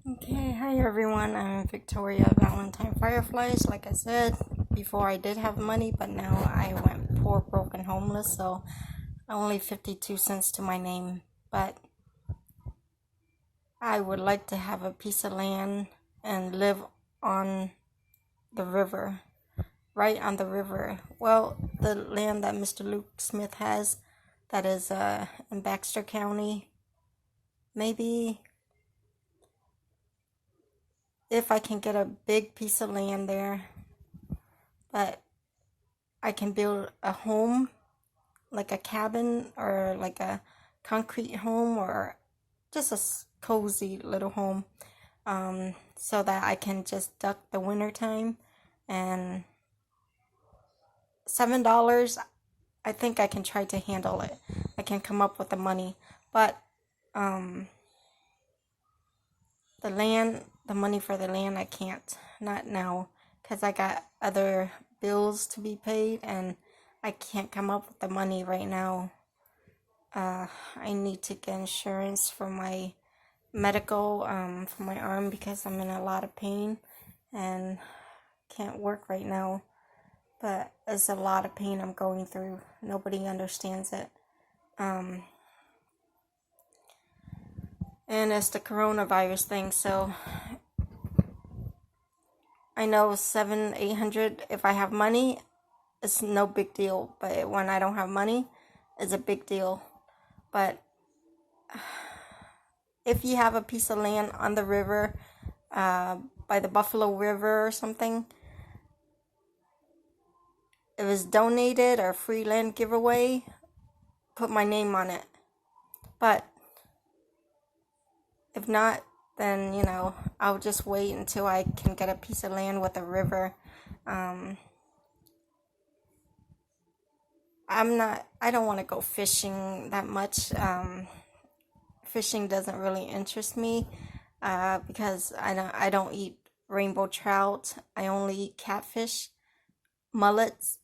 Okay, hi everyone. I'm Victoria Valentine Fireflies. Like I said, before I did have money, but now I went poor, broke, and homeless, so only 52 cents to my name. But I would like to have a piece of land and live on the river, right on the river. Well, the land that Mr. Luke Smith has, that is in Baxter County. Maybe if I can get a big piece of land there, but I can build a home, like a cabin or like a concrete home or just a cozy little home, so that I can just duck the winter time. And $7, I think I can try to handle it. I can come up with the money, but um, the money for the land, I can't. Not now, because I got other bills to be paid and I can't come up with the money right now. I need to get insurance for my medical, for my arm, because I'm in a lot of pain and can't work right now. But it's a lot of pain I'm going through. Nobody understands it. And it's the coronavirus thing, so I know 700-800, if I have money, it's no big deal. But when I don't have money, it's a big deal. But if you have a piece of land on the river, by the Buffalo River or something, if it's donated or free land giveaway, put my name on it. But if not, then, I'll just wait until I can get a piece of land with a river. I don't want to go fishing that much. Fishing doesn't really interest me, because I don't eat rainbow trout. I only eat catfish, mullets,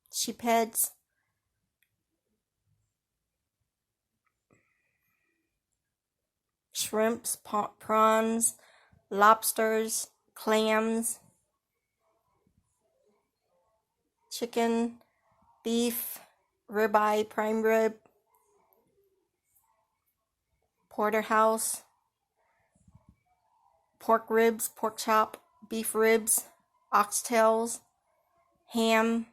sheepheads, shrimps, prawns, lobsters, clams, chicken, beef, ribeye, prime rib, porterhouse, pork ribs, pork chop, beef ribs, oxtails, ham.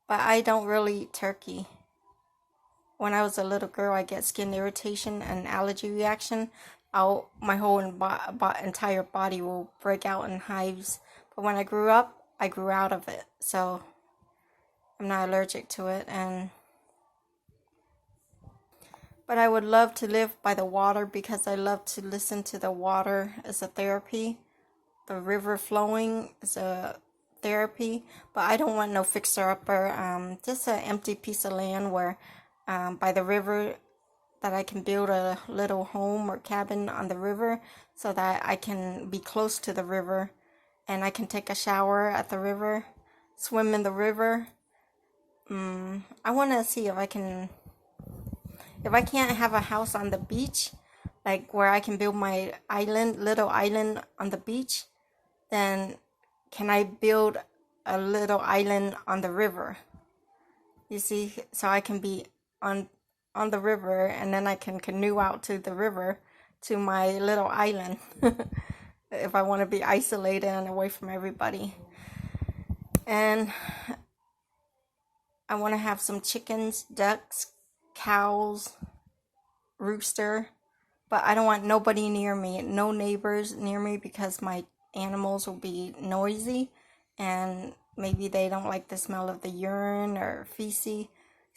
But I don't really eat turkey. When I was a little girl, I get skin irritation and allergy reaction. My whole entire body will break out in hives. But when I grew up, I grew out of it. So I'm not allergic to it. But I would love to live by the water, because I love to listen to the water as a therapy. The river flowing is a therapy. But I don't want no fixer-upper. Just an empty piece of land where, by the river, that I can build a little home or cabin on the river, so that I can be close to the river and I can take a shower at the river, swim in the river. I want to see if I can't have a house on the beach, like where I can build my little island on the beach, then can I build a little island on the river? You see, so I can be on the river, and then I can canoe out to the river to my little island if I want to be isolated and away from everybody. And I want to have some chickens, ducks, cows, rooster, but I don't want nobody near me, no neighbors near me, because my animals will be noisy and maybe they don't like the smell of the urine or feces.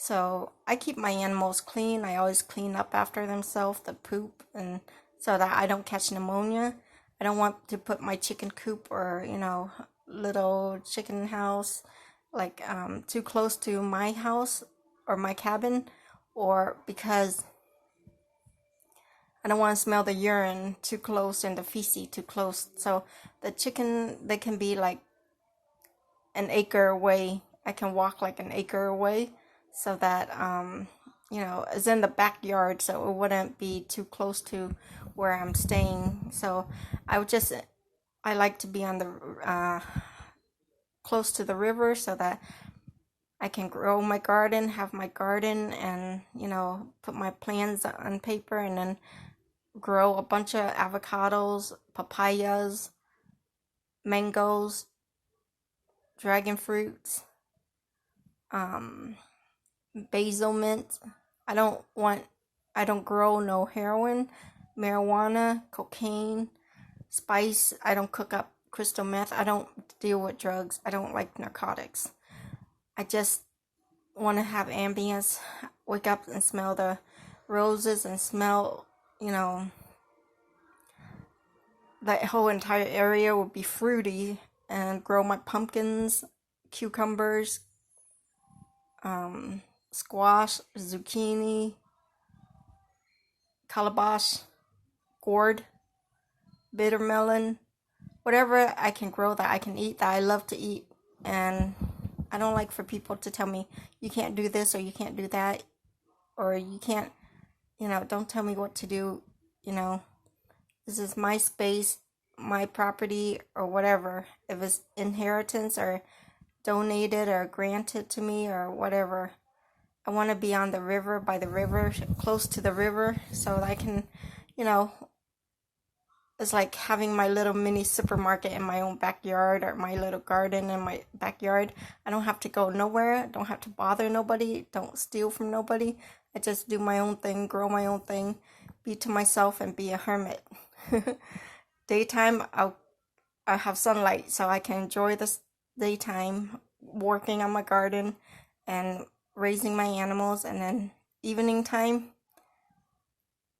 So I keep my animals clean. I always clean up after themselves, the poop, and so that I don't catch pneumonia. I don't want to put my chicken coop or, little chicken house like too close to my house or my cabin, or because I don't want to smell the urine too close and the feces too close. So the chicken, they can be like an acre away. I can walk like an acre away, so that is in the backyard, so it wouldn't be too close to where I'm staying. So I like to be on the close to the river so that I can grow my garden, have my garden, and put my plans on paper, and then grow a bunch of avocados, papayas, mangoes, dragon fruits, basil mint. I don't grow no heroin, marijuana, cocaine, spice. I don't cook up crystal meth. I don't deal with drugs. I don't like narcotics. I just want to have ambience, wake up and smell the roses and smell, that whole entire area would be fruity, and grow my pumpkins, cucumbers, squash, zucchini, calabash, gourd, bitter melon, whatever I can grow that I can eat, that I love to eat. And I don't like for people to tell me you can't do this or you can't do that, or you can't, don't tell me what to do. This is my space, my property, or whatever. If it's inheritance or donated or granted to me or whatever, I want to be on the river, by the river, close to the river, so that I can, it's like having my little mini supermarket in my own backyard, or my little garden in my backyard. I don't have to go nowhere. I don't have to bother nobody. Don't steal from nobody. I just do my own thing, grow my own thing, be to myself, and be a hermit. Daytime, I have sunlight, so I can enjoy this daytime working on my garden and raising my animals. And then evening time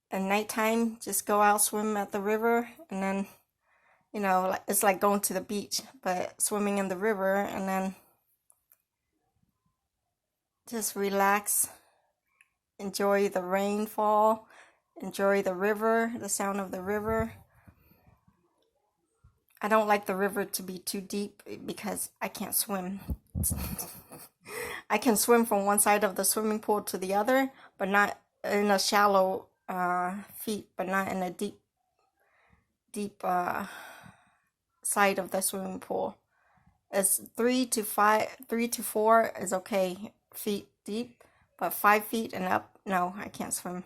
and nighttime, just go out, swim at the river. And then it's like going to the beach, but swimming in the river. And then just relax, enjoy the rainfall, enjoy the river, the sound of the river. I don't like the river to be too deep because I can't swim. I can swim from one side of the swimming pool to the other, but not in a shallow feet, but not in a deep side of the swimming pool. It's 3 to 4 is okay, feet deep, but 5 feet and up, no, I can't swim.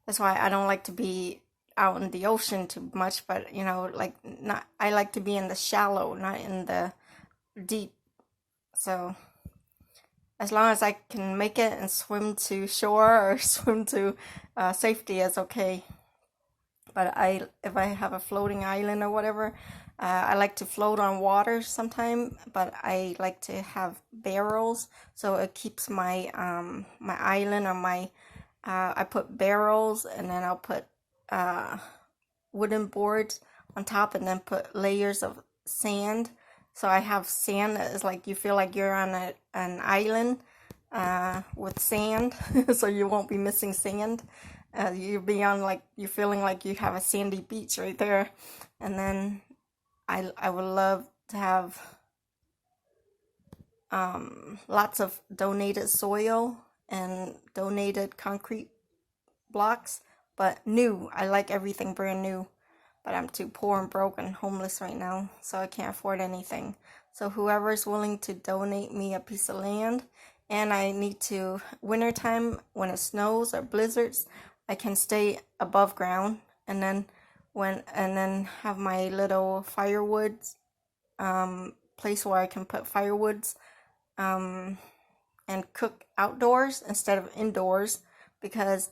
That's why I don't like to be out in the ocean too much, but I like to be in the shallow, not in the deep. So as long as I can make it and swim to shore or swim to safety, is okay. But if I have a floating island or whatever, I like to float on water sometime, but I like to have barrels, so it keeps my my island, or my I put barrels, and then I'll put wooden boards on top, and then put layers of sand. So I have sand that is like, you feel like you're on an island with sand, so you won't be missing sand. You'll be on, like, you're feeling like you have a sandy beach right there. And then I would love to have lots of donated soil and donated concrete blocks, but new. I like everything brand new, but I'm too poor and broke and homeless right now, so I can't afford anything. So whoever's willing to donate me a piece of land, and I need to, wintertime when it snows or blizzards, I can stay above ground, and then have my little firewoods place where I can put firewoods and cook outdoors instead of indoors, because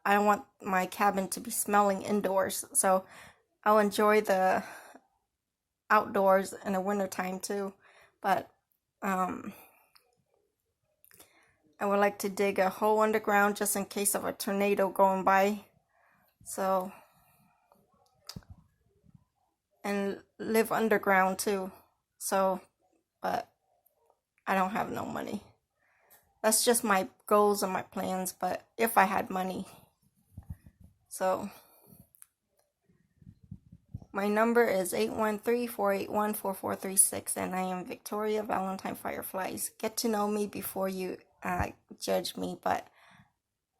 I don't want my cabin to be smelling indoors. So I'll enjoy the outdoors in the wintertime too. But I would like to dig a hole underground just in case of a tornado going by. So, and live underground too. So, but I don't have no money. That's just my goals and my plans, but if I had money. So, my number is 813-481-4436, and I am Victoria Valentine Fireflies. Get to know me before you judge me, but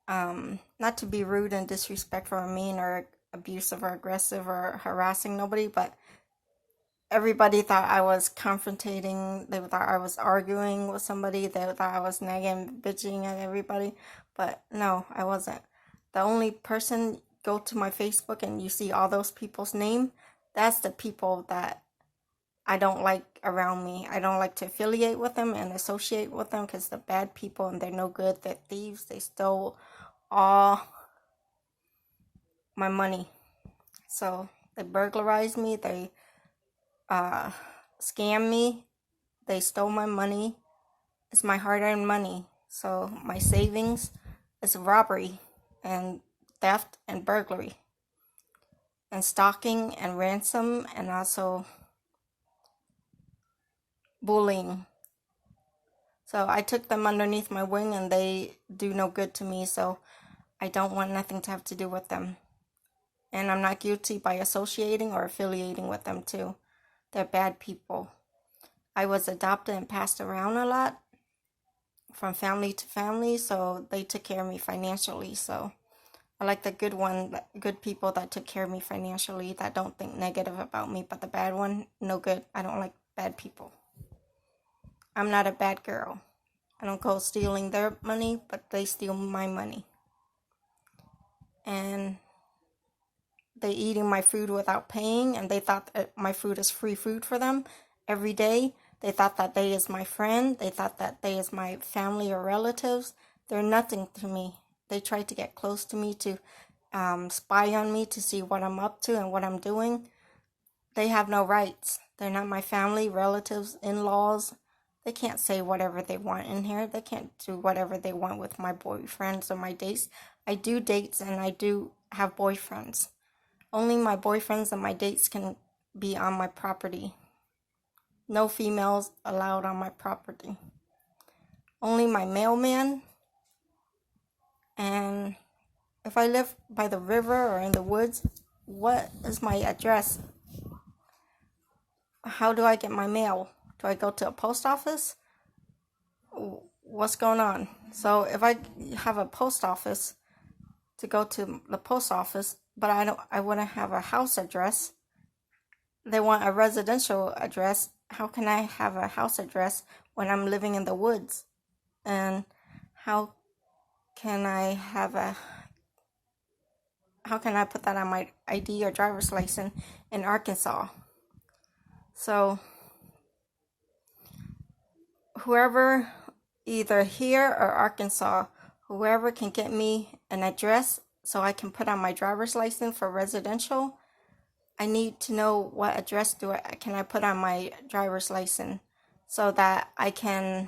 not to be rude and disrespectful or mean or abusive or aggressive or harassing nobody, but everybody thought I was confrontating. They thought I was arguing with somebody. They thought I was nagging, bitching at everybody. But no, I wasn't. The only person, go to my Facebook and you see all those people's name, that's the people that I don't like around me. I don't like to affiliate with them and associate with them because they're bad people and they're no good. They're thieves. They stole all my money. So they burglarized me. They scammed me. They stole my money. It's my hard-earned money. So my savings is robbery and theft and burglary and stalking and ransom and also bullying. So I took them underneath my wing and they do no good to me, so I don't want nothing to have to do with them. And I'm not guilty by associating or affiliating with them too. They're bad people. I was adopted and passed around a lot from family to family, so they took care of me financially. So I like the good people that took care of me financially, that don't think negative about me, but the bad one, no good. I don't like bad people. I'm not a bad girl. I don't go stealing their money, but they steal my money. And they eating my food without paying, and they thought that my food is free food for them every day. They thought that they is my friend. They thought that they is my family or relatives. They're nothing to me. They tried to get close to me to spy on me to see what I'm up to and what I'm doing. They have no rights. They're not my family, relatives, in-laws. They can't say whatever they want in here. They can't do whatever they want with my boyfriends or my dates. I do dates and I do have boyfriends. Only my boyfriends and my dates can be on my property. No females allowed on my property. Only my mailman. And if I live by the river or in the woods, what is my address? How do I get my mail? Do I go to a post office? What's going on? So if I have a post office, to go to the post office, but I wouldn't have a house address. They want a residential address. How can I have a house address when I'm living in the woods? And how can I put that on my ID or driver's license in Arkansas? So whoever, either here or Arkansas, whoever can get me an address so I can put on my driver's license for residential, I need to know what address can I put on my driver's license so that I can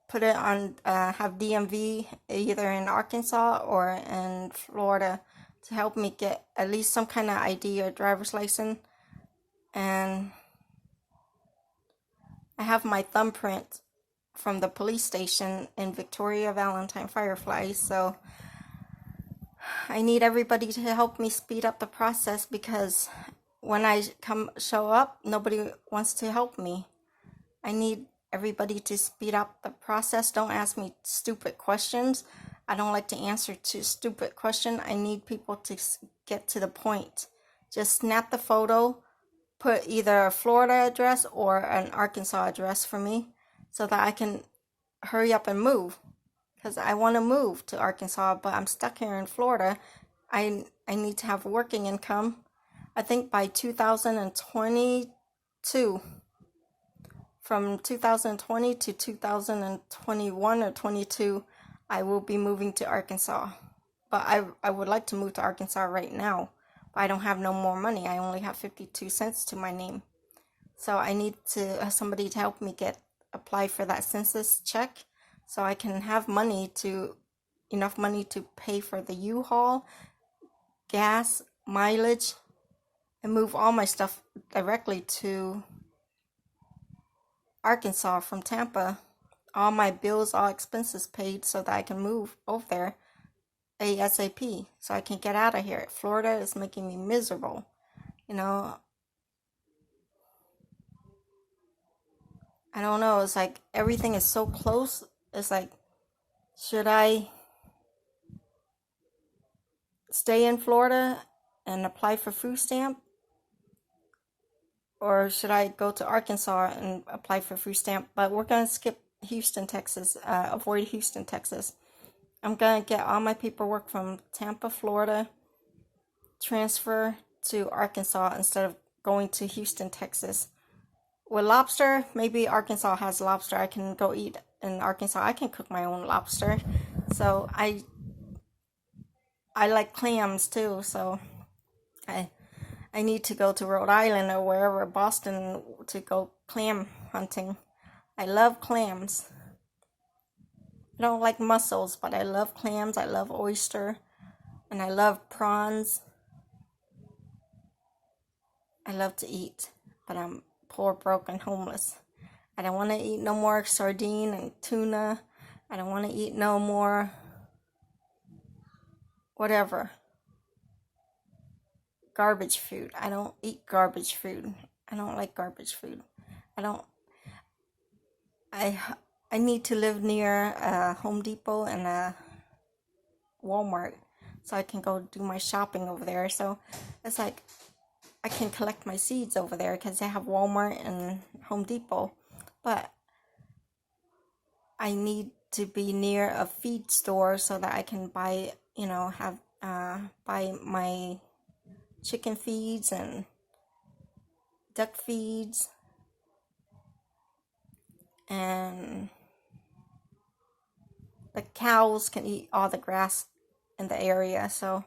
put it on, have DMV either in Arkansas or in Florida to help me get at least some kind of ID or driver's license. And I have my thumbprint from the police station in Victoria, Valentine, Firefly, so I need everybody to help me speed up the process because when I show up, nobody wants to help me. I need everybody to speed up the process. Don't ask me stupid questions. I don't like to answer to stupid questions. I need people to get to the point. Just snap the photo, put either a Florida address or an Arkansas address for me so that I can hurry up and move. Because I want to move to Arkansas, but I'm stuck here in Florida. I need to have working income. I think by 2022, from 2020 to 2021 or 22, I will be moving to Arkansas. But I would like to move to Arkansas right now. But I don't have no more money. I only have 52 cents to my name. So I need somebody to help me apply for that census check so I can have enough money to pay for the U-Haul, gas, mileage, and move all my stuff directly to Arkansas from Tampa. All my bills, all expenses paid so that I can move over there ASAP so I can get out of here. Florida is making me miserable. I don't know. It's like everything is so close. It's like, should I stay in Florida and apply for food stamp? Or should I go to Arkansas and apply for food stamp? But we're going to skip Houston, Texas. Avoid Houston, Texas. I'm going to get all my paperwork from Tampa, Florida, transfer to Arkansas instead of going to Houston, Texas. With lobster, maybe Arkansas has lobster. I can go eat in Arkansas. I can cook my own lobster. So I like clams too. So I need to go to Rhode Island or wherever, Boston, to go clam hunting. I love clams. I don't like mussels, but I love clams. I love oyster. And I love prawns. I love to eat, but I'm poor, broke, and homeless. I don't want to eat no more sardine and tuna. I don't want to eat no more whatever. Garbage food. I don't eat garbage food. I don't like garbage food. I need to live near a Home Depot and a Walmart so I can go do my shopping over there. So it's like I can collect my seeds over there because they have Walmart and Home Depot. But I need to be near a feed store so that I can buy, buy my chicken feeds and duck feeds, and the cows can eat all the grass in the area. So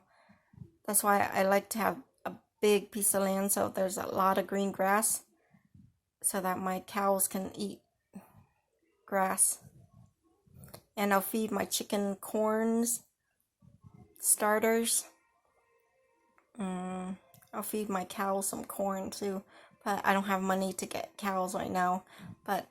that's why I like to have a big piece of land so there's a lot of green grass so that my cows can eat grass. And I'll feed my chicken corns, starters. I'll feed my cows some corn too, but I don't have money to get cows right now. But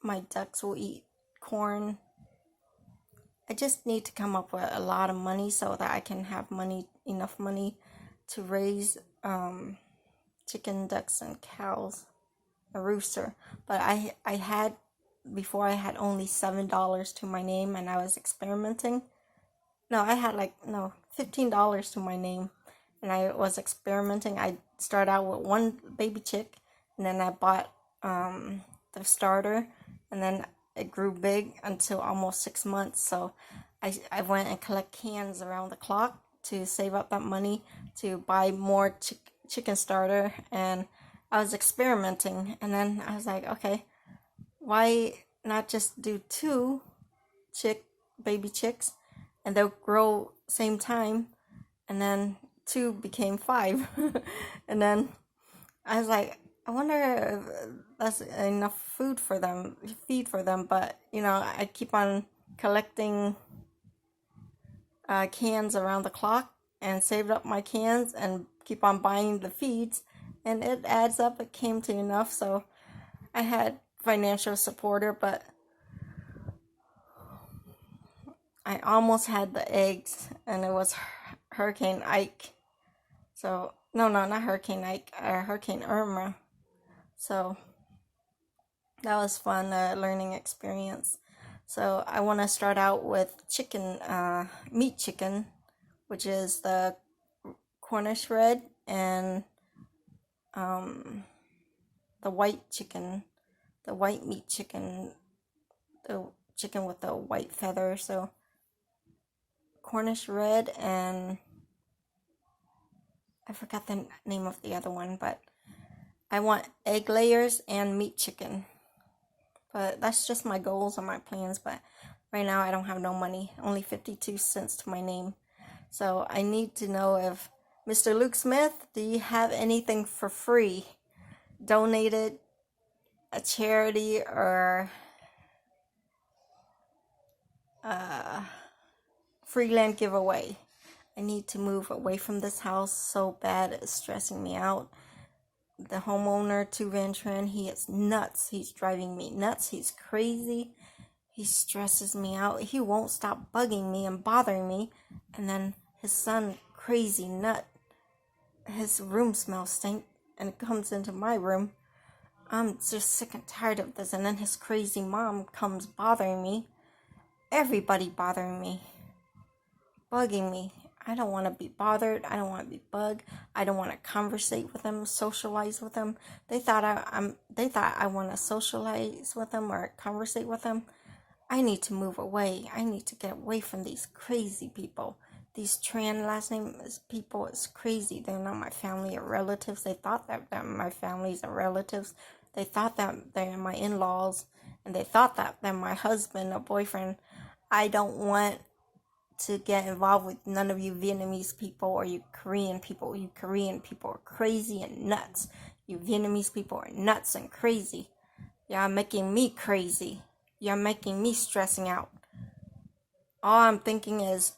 my ducks will eat corn. I just need to come up with a lot of money so that I can have enough money to raise chicken, ducks, and cows, a rooster. But before I had only $7 to my name and I was experimenting. No, I had $15 to my name and I was experimenting. I started out with one baby chick and then I bought the starter, and then it grew big until almost 6 months. So I went and collect cans around the clock to save up that money to buy more chicken starter, and I was experimenting. And then I was like, okay, why not just do 2 baby chicks and they'll grow same time, and then 2 became 5. And then I was like, I wonder if that's enough feed for them. But I keep on collecting cans around the clock and saved up my cans and keep on buying the feeds, and it adds up. It came to enough, so I had financial supporter, but I almost had the eggs, and it was Hurricane Ike. So no, not Hurricane Ike, Hurricane Irma. So that was fun, learning experience. So I want to start out with chicken, meat chicken, which is the Cornish red, and the white chicken, the white meat chicken, the chicken with the white feather. So Cornish red, and I forgot the name of the other one, but I want egg layers and meat chicken. But that's just my goals and my plans. But right now I don't have no money, only 52 cents to my name. So I need to know if Mr. Luke Smith, do you have anything for free? Donated, a charity, or free land giveaway. I need to move away from this house so bad. It's stressing me out. The homeowner, Tu Van Tran, he is nuts. He's driving me nuts. He's crazy. He stresses me out. He won't stop bugging me and bothering me. And then his son, crazy nut, his room smells stink and it comes into my room. I'm just sick and tired of this. And then his crazy mom comes bothering me. Everybody bothering me. Bugging me. I don't want to be bothered. I don't want to be bugged. I don't want to conversate with them, socialize with them. They thought I want to socialize with them or conversate with them. I need to move away. I need to get away from these crazy people. These trans last name people is crazy. They're not my family or relatives. They thought that my families are relatives. They thought that they're my in-laws. And they thought that they're my husband or boyfriend. I don't want to get involved with none of you Vietnamese people or you Korean people. You Korean people are crazy and nuts. You Vietnamese people are nuts and crazy. Y'all making me crazy. You're making me stressing out. All I'm thinking is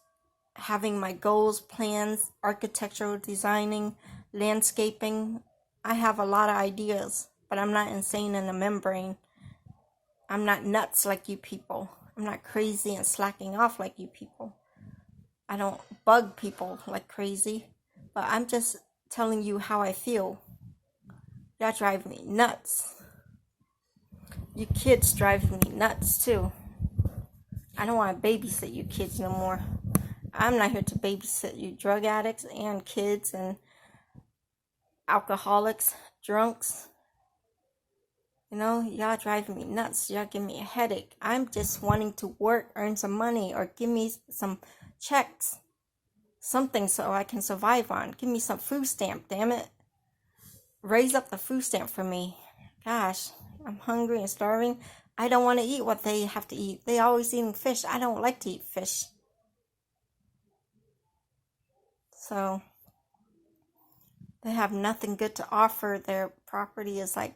having my goals, plans, architectural designing, landscaping. I have a lot of ideas, but I'm not insane in the membrane. I'm not nuts like you people. I'm not crazy and slacking off like you people. I don't bug people like crazy, but I'm just telling you how I feel. Y'all drive me nuts. You kids drive me nuts too. I don't want to babysit you kids no more. I'm not here to babysit you drug addicts and kids and alcoholics, drunks. You know, y'all driving me nuts. Y'all give me a headache. I'm just wanting to work, earn some money, or give me some checks. Something so I can survive on. Give me some food stamp, damn it. Raise up the food stamp for me. Gosh, I'm hungry and starving. I don't want to eat what they have to eat. They always eating fish. I don't like to eat fish. So, they have nothing good to offer. Their property is like,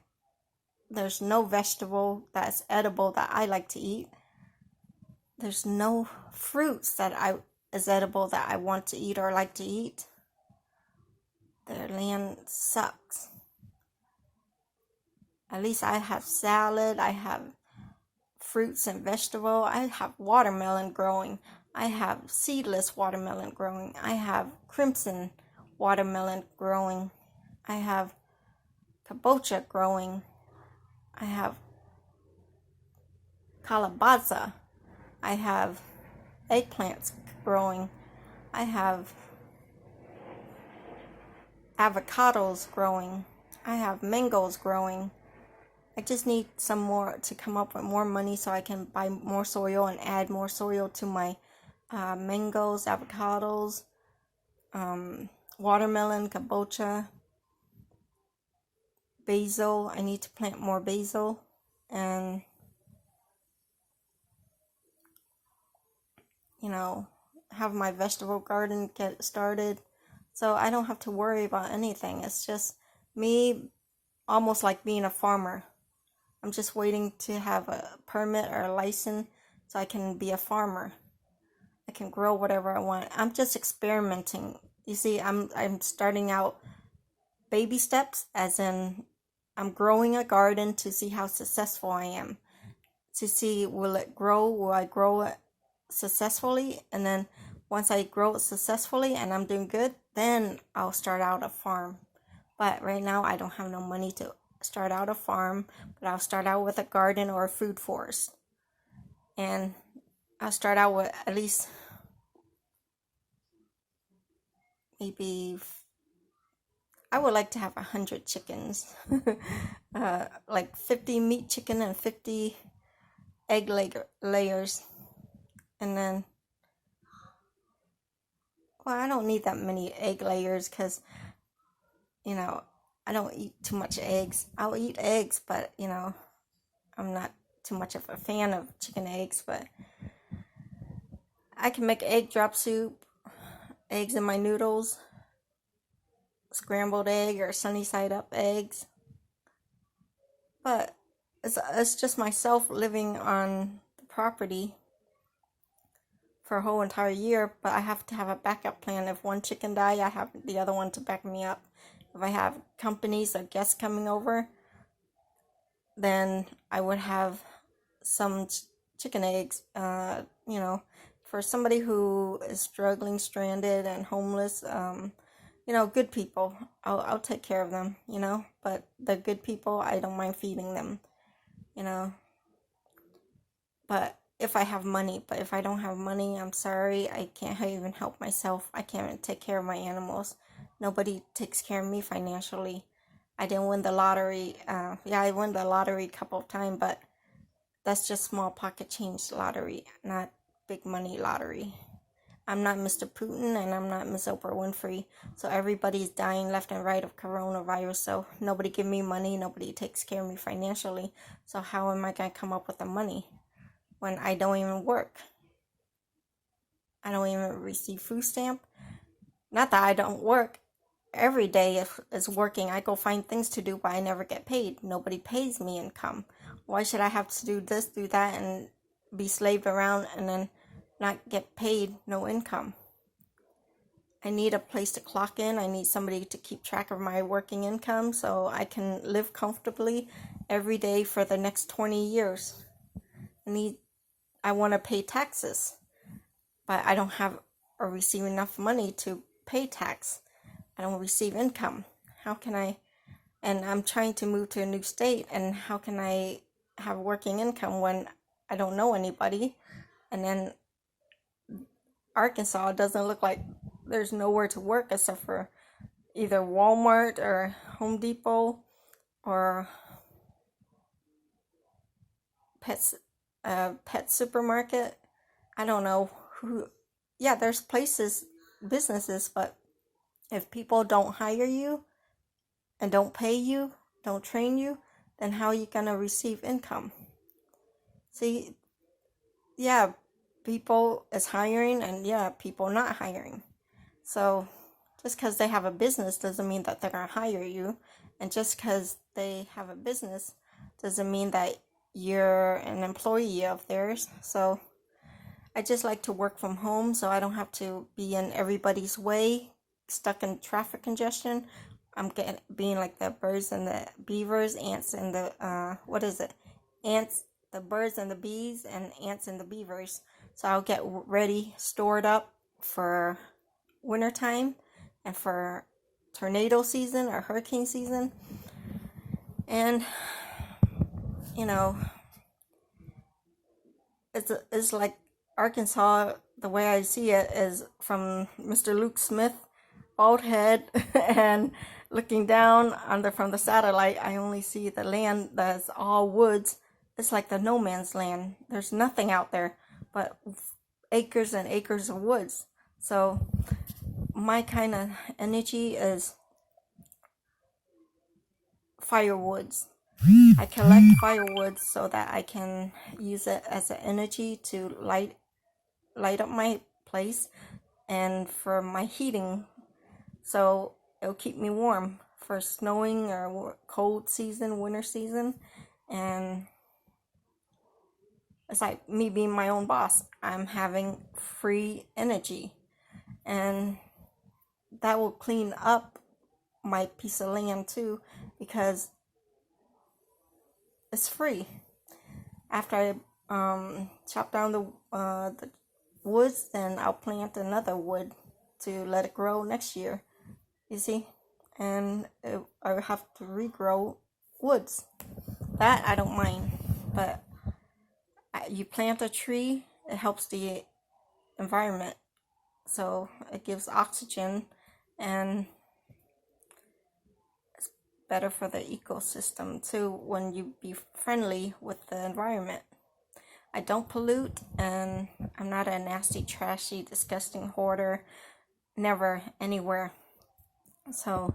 there's no vegetable that's edible that I like to eat. There's no fruits that is edible that I want to eat or like to eat. Their land sucks. At least I have salad, I have fruits and vegetable, I have watermelon growing, I have seedless watermelon growing, I have crimson watermelon growing, I have kabocha growing, I have calabaza, I have eggplants growing, I have avocados growing, I have mangoes growing. I just need some more to come up with more money so I can buy more soil and add more soil to my mangoes, avocados, watermelon, kabocha, basil. I need to plant more basil and, you know, have my vegetable garden get started so I don't have to worry about anything. It's just me almost like being a farmer. I'm just waiting to have a permit or a license so I can be a farmer. I can grow whatever I want. I'm just experimenting. You see, I'm starting out baby steps, as in I'm growing a garden to see how successful I am. To see, will it grow? Will I grow it successfully? And then once I grow it successfully and I'm doing good, then I'll start out a farm. But right now I don't have no money to start out a farm, but I'll start out with a garden or a food forest. And I'll start out with at least maybe, I would like to have 100 chickens. Like 50 meat chicken and 50 egg layers. And then, well, I don't need that many egg layers because, you know, I don't eat too much eggs. I'll eat eggs, but, you know, I'm not too much of a fan of chicken eggs, but I can make egg drop soup, eggs in my noodles, scrambled egg or sunny side up eggs. But it's just myself living on the property for a whole entire year, but I have to have a backup plan. If one chicken die, I have the other one to back me up. If I have companies or guests coming over, then I would have some chicken eggs. You know, for somebody who is struggling, stranded, and homeless, you know, good people. I'll take care of them, you know, but the good people, I don't mind feeding them, you know. But if I have money, but if I don't have money, I'm sorry, I can't even help myself. I can't take care of my animals. Nobody takes care of me financially. I didn't win the lottery. Yeah, I won the lottery a couple of times, but that's just small pocket change lottery, not big money lottery. I'm not Mr. Putin and I'm not Miss Oprah Winfrey. So everybody's dying left and right of coronavirus. So nobody give me money. Nobody takes care of me financially. So how am I going to come up with the money when I don't even work? I don't even receive food stamp. Not that I don't work. Every day is working. I go find things to do, but I never get paid. Nobody pays me income. Why should I have to do this, do that, and be slaved around and then not get paid, no income? I need a place to clock in. I need somebody to keep track of my working income so I can live comfortably every day for the next 20 years. I want to pay taxes, but I don't have or receive enough money to pay tax. I don't receive income. How can I? And I'm trying to move to a new state, and how can I have working income when I don't know anybody? And then Arkansas doesn't look like there's nowhere to work except for either Walmart or Home Depot or pet supermarket. I don't know who. Yeah, there's places, businesses, but if people don't hire you and don't pay you, don't train you, then how are you gonna receive income? See, yeah, people is hiring and yeah, people not hiring. So just because they have a business doesn't mean that they're gonna hire you, and just because they have a business doesn't mean that you're an employee of theirs. So I just like to work from home so I don't have to be in everybody's way, stuck in traffic congestion. I'm being like the birds and the beavers, ants and the what is it? Ants, the birds and the bees, and ants and the beavers. So I'll get ready, stored up for wintertime and for tornado season or hurricane season. And you know, it's like Arkansas, the way I see it is from Mr. Luke Smith, bald head, and looking down from the satellite, I only see the land that's all woods. It's like the no man's land. There's nothing out there but acres and acres of woods. So my kind of energy is firewoods. I collect firewood so that I can use it as an energy to light up my place and for my heating, so it'll keep me warm for snowing or cold season, winter season. And it's like me being my own boss. I'm having free energy, and that will clean up my piece of land too, because it's free. After I chop down the woods, then I'll plant another wood to let it grow next year. You see, and I have to regrow woods. That I don't mind, but you plant a tree, it helps the environment, so it gives oxygen, and it's better for the ecosystem too when you be friendly with the environment. I don't pollute, and I'm not a nasty, trashy, disgusting hoarder. Never, anywhere. So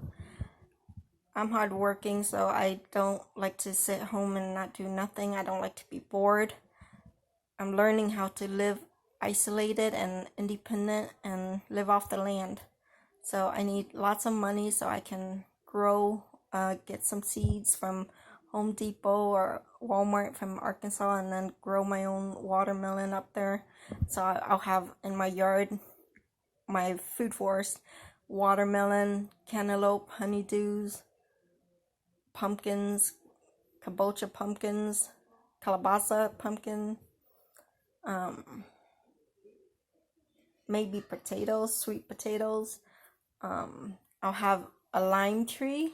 I'm hardworking, so I don't like to sit home and not do nothing. I don't like to be bored. I'm learning how to live isolated and independent and live off the land. So I need lots of money so I can grow, get some seeds from Home Depot or Walmart from Arkansas, and then grow my own watermelon up there. So I'll have in my yard, my food forest, watermelon, cantaloupe, honeydews, pumpkins, kabocha pumpkins, calabaza pumpkin, Maybe potatoes, sweet potatoes. I'll have a lime tree,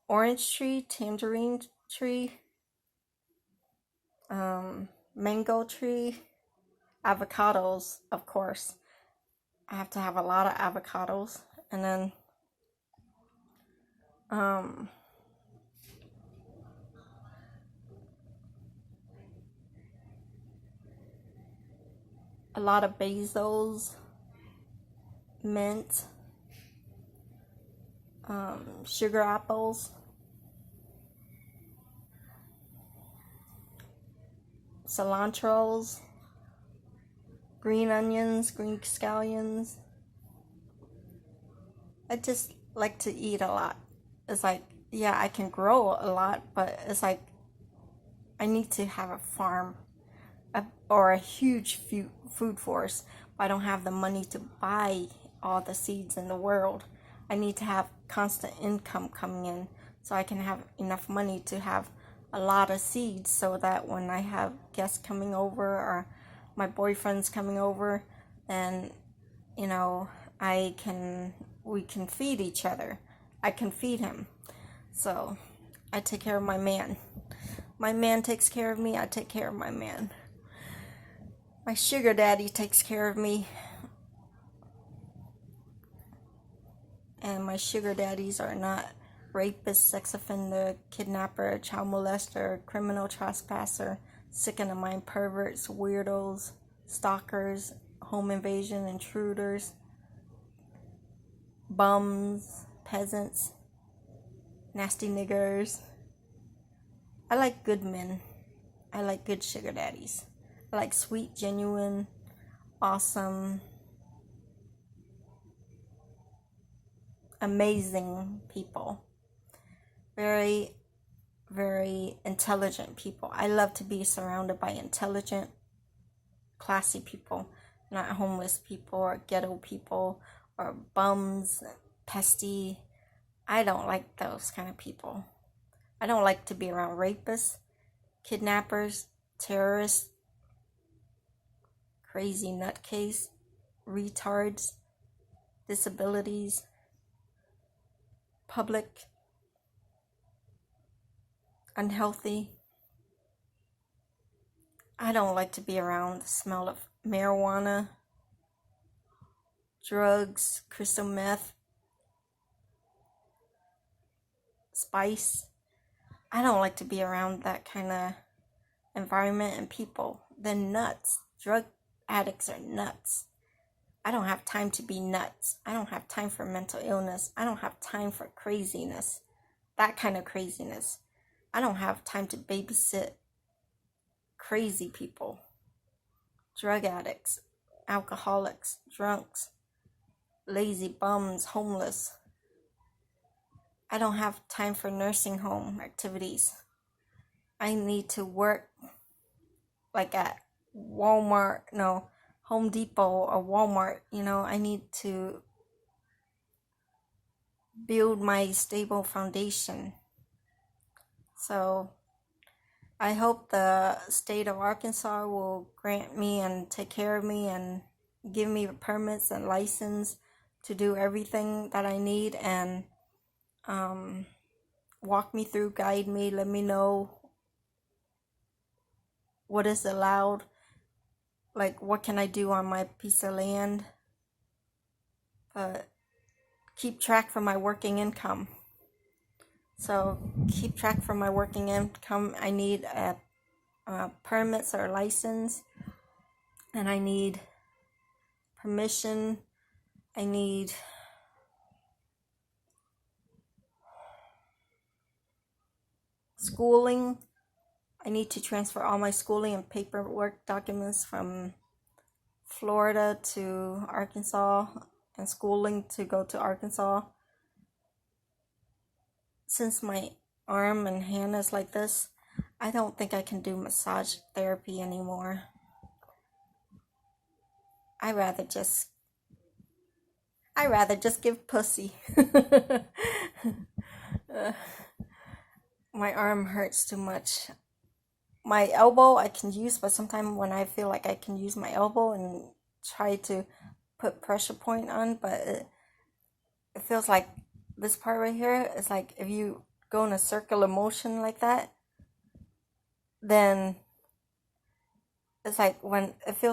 orange tree, tangerine tree, mango tree, avocados, of course. I have to have a lot of avocados. And then a lot of basils, mint, sugar apples, cilantros, green onions, green scallions. I just like to eat a lot. It's like, yeah, I can grow a lot, but it's like I need to have a farm or a huge food force, but I don't have the money to buy all the seeds in the world. I need to have constant income coming in so I can have enough money to have a lot of seeds, so that when I have guests coming over or my boyfriend's coming over, then we can feed each other. I can feed him. So I take care of my man. My man takes care of me. I take care of my man. My sugar daddy takes care of me. And my sugar daddies are not rapist, sex offender, kidnapper, child molester, criminal trespasser, sick in the mind perverts, weirdos, stalkers, home invasion intruders, bums, peasants, nasty niggers. I like good men. I like good sugar daddies. I like sweet, genuine, awesome, amazing people. Very, very intelligent people. I love to be surrounded by intelligent, classy people, not homeless people or ghetto people or bums, pesty. I don't like those kind of people. I don't like to be around rapists, kidnappers, terrorists, crazy nutcase, retards, disabilities, public, unhealthy. I don't like to be around the smell of marijuana, drugs, crystal meth, spice. I don't like to be around that kind of environment and people. They're nuts. Drug addicts are nuts. I don't have time to be nuts. I don't have time for mental illness. I don't have time for craziness. That kind of craziness. I don't have time to babysit crazy people. Drug addicts, alcoholics, drunks, lazy bums, homeless. I don't have time for nursing home activities. I need to work like at Home Depot or Walmart. I need to build my stable foundation. So I hope the state of Arkansas will grant me and take care of me and give me permits and license to do everything that I need, and walk me through, guide me, let me know what is allowed, like what can I do on my piece of land, but keep track for my working income. So keep track for my working income. I need permits or license, and I need permission. I need schooling. I need to transfer all my schooling and paperwork documents from Florida to Arkansas, and schooling to go to Arkansas. Since my arm and hand is like this, I don't think I can do massage therapy anymore. I rather just give pussy. My arm hurts too much. my elbow I can use, but sometimes when I feel like I can use my elbow and try to put pressure point on, but it feels like this part right here is like if you go in a circular motion like that, then it's like when it feels